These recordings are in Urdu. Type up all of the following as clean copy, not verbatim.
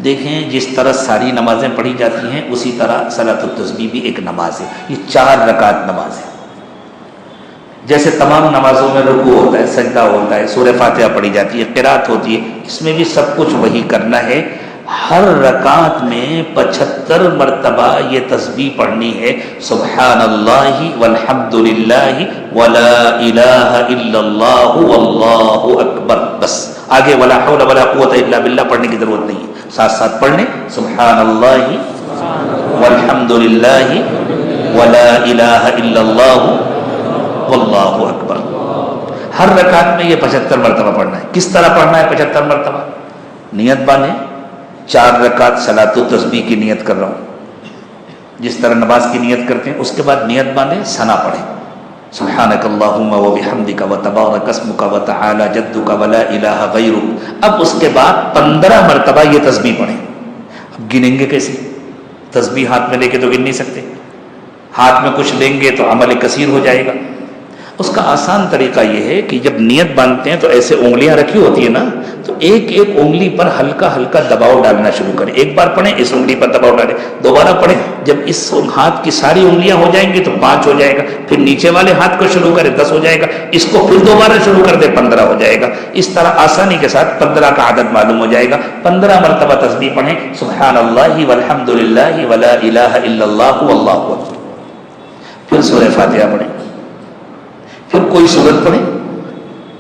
دیکھیں جس طرح ساری نمازیں پڑھی جاتی ہیں اسی طرح صلاۃ التسبیح بھی ایک نماز ہے. یہ 4 رکعت نماز ہے. جیسے تمام نمازوں میں رکوع ہوتا ہے، سجدہ ہوتا ہے، سورہ فاتحہ پڑھی جاتی ہے، قرات ہوتی ہے، اس میں بھی سب کچھ وہی کرنا ہے. ہر رکعت میں 75 مرتبہ یہ تسبیح پڑھنی ہے، سبحان اللہ والحمد للہ ولا الہ الا اللہ واللہ اکبر. بس آگے ولا حول ولا قوت الا باللہ پڑھنے کی ضرورت نہیں ہے. ساتھ ساتھ پڑھ لیں سبحان اللہ والحمد للہ ولا الہ الا اللہ واللہ اکبر. ہر رکعت میں یہ 75 مرتبہ پڑھنا ہے. کس طرح پڑھنا ہے 75 مرتبہ؟ نیت باندھیں. 4 رکعت صلاۃ التسبیح کی نیت کر رہا ہوں، جس طرح نماز کی نیت کرتے ہیں. اس کے بعد نیت باندھیں، ثنا پڑھیں سبحانک اللہم وبحمدک وتبارک اسمک وتعالی جدک ولا الہ غیرک. اب اس کے بعد 15 مرتبہ یہ تسبیح پڑھیں. اب گنیں گے کیسے؟ تسبیح ہاتھ میں لے کے تو گن نہیں سکتے. ہاتھ میں کچھ لیں گے تو عمل کثیر ہو جائے گا. اس کا آسان طریقہ یہ ہے کہ جب نیت باندھتے ہیں تو ایسے انگلیاں رکھی ہوتی ہیں نا، تو ایک ایک انگلی پر ہلکا ہلکا دباؤ ڈالنا شروع کریں. ایک بار پڑھیں، اس انگلی پر دباؤ ڈالیں، دوبارہ پڑھیں. جب اس ہاتھ کی ساری انگلیاں ہو جائیں گی تو 5 ہو جائے گا. پھر نیچے والے ہاتھ کو شروع کریں 10 ہو جائے گا. اس کو پھر دوبارہ شروع کر دیں 15 ہو جائے گا. اس طرح آسانی کے ساتھ 15 کا عدد معلوم ہو جائے گا. 15 مرتبہ تسبیح پڑھیں سبحان اللہ والحمد للہ ولا الہ الا اللہ واللہ اکبر. پھر سورہ فاتحہ پڑھیں، پھر کوئی سورت پڑھیں،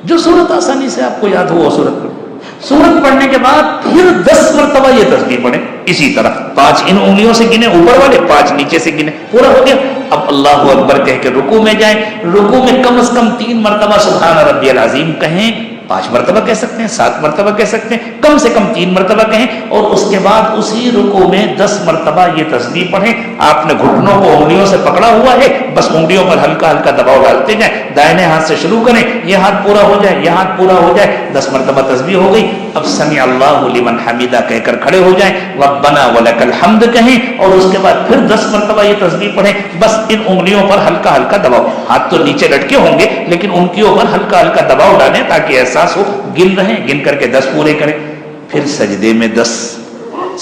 جو سورت آسانی سے آپ کو یاد ہو وہ سورت پڑھیں. سورت پڑھنے کے بعد پھر 10 مرتبہ یہ تسبیح پڑھیں. اسی طرح 5 ان انگلیوں سے گنے اوپر والے، 5 نیچے سے گنے. پورا ہو گیا. اب اللہ اکبر کہہ کے رکوع میں جائیں. رکوع میں کم از کم 3 مرتبہ سبحان ربی العظیم کہیں. 5 مرتبہ کہہ سکتے ہیں، 7 مرتبہ کہہ سکتے ہیں، کم سے کم 3 مرتبہ کہیں. اور اس کے بعد اسی رکوع میں 10 مرتبہ یہ تسبیح پڑھیں. آپ نے گھٹنوں کو انگلیوں سے پکڑا ہوا ہے، بس انگلیوں پر ہلکا ہلکا دباؤ ڈالتے جائیں. دائیں ہاتھ سے شروع کریں، یہ ہاتھ پورا ہو جائے، یہ ہاتھ پورا ہو جائے. 10 مرتبہ تسبیح ہو گئی. اب سمع اللہ لمن حمیدہ کہہ کر کھڑے ہو جائیں، ربنا ولک الحمد کہیں. اور اس کے بعد پھر 10 مرتبہ یہ تسبیح پڑھیں. بس ان انگلیوں پر ہلکا ہلکا دباؤ. ہاتھ تو نیچے لٹکے ہوں گے لیکن انگلیوں پر ہلکا ہلکا دباؤ ڈالیں تاکہ احساس ہو. گن رہے ہیں، گن کر کے 10 پورے کریں. پھر سجدے میں 10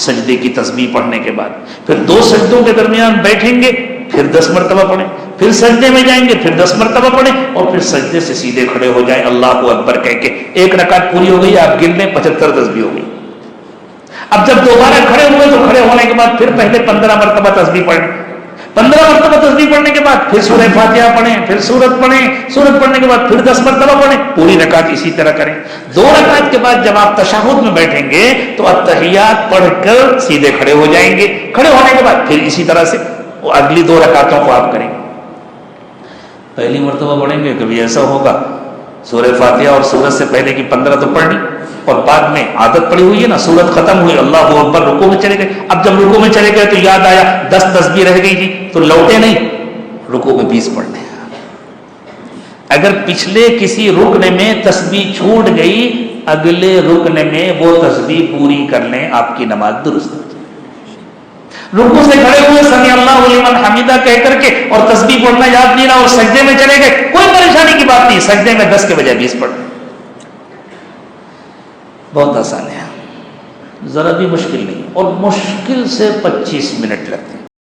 سجدے کی تسبیح پڑھنے کے بعد پھر 2 سجدوں کے درمیان بیٹھیں گے، پھر 10 مرتبہ پڑھیں. پھر سجدے میں جائیں گے، پھر 10 مرتبہ پڑھیں. اور پھر سجدے سے سیدھے کھڑے ہو جائیں اللہ اکبر کہہ کے. 1 رکعت پوری ہو گئی. آپ گن لیں 75 تسبیح ہو گئی. اب جب دوبارہ کھڑے ہوئے تو کھڑے ہونے کے بعد پھر پہلے 15 مرتبہ تسبیح پڑھیں. 15 مرتبہ تسبیح پڑھنے کے بعد پھر سورہ فاتحہ پڑھیں، پھر سورت پڑھیں. سورت پڑھنے کے بعد پھر 10 مرتبہ پڑھیں. پوری رکعت اسی طرح کریں. 2 رکعت کے بعد جب آپ تشہد میں بیٹھیں گے تو التحیات پڑھ کر سیدھے کھڑے ہو جائیں گے. کھڑے ہونے کے بعد پھر اسی طرح سے وہ اگلی 2 رکعتوں کو آپ کریں گے. پہلی مرتبہ پڑھیں گے، کبھی ایسا ہوگا سورہ فاتحہ اور سورت سے پہلے کی 15 تو پڑھ لی، اور بعد میں عادت پڑی ہوئی ہے نا، سورت ختم ہوئی اللہ اکبر رکوع میں چلے گئے. اب جب رکوع میں چلے گئے تو یاد آیا 10 تسبیح رہ گئی تھی، تو لوٹے نہیں، رکوع میں 20 پڑھنے. اگر پچھلے کسی رکن میں تسبیح چھوٹ گئی، اگلے رکن میں وہ تسبیح پوری کر لیں، آپ کی نماز درست. رکوع سے کھڑے ہوئے سمع اللہ لمن حمیدہ کہہ کر کے اور تسبیح پڑھنا یاد نہیں رہا اور سجدے میں چلے گئے، کوئی پریشانی کی بات نہیں. سجدے میں 10 کے بجائے 20 پڑھ. بہت آسان ہے، ذرا بھی مشکل نہیں. اور مشکل سے 25 منٹ لگتے ہیں.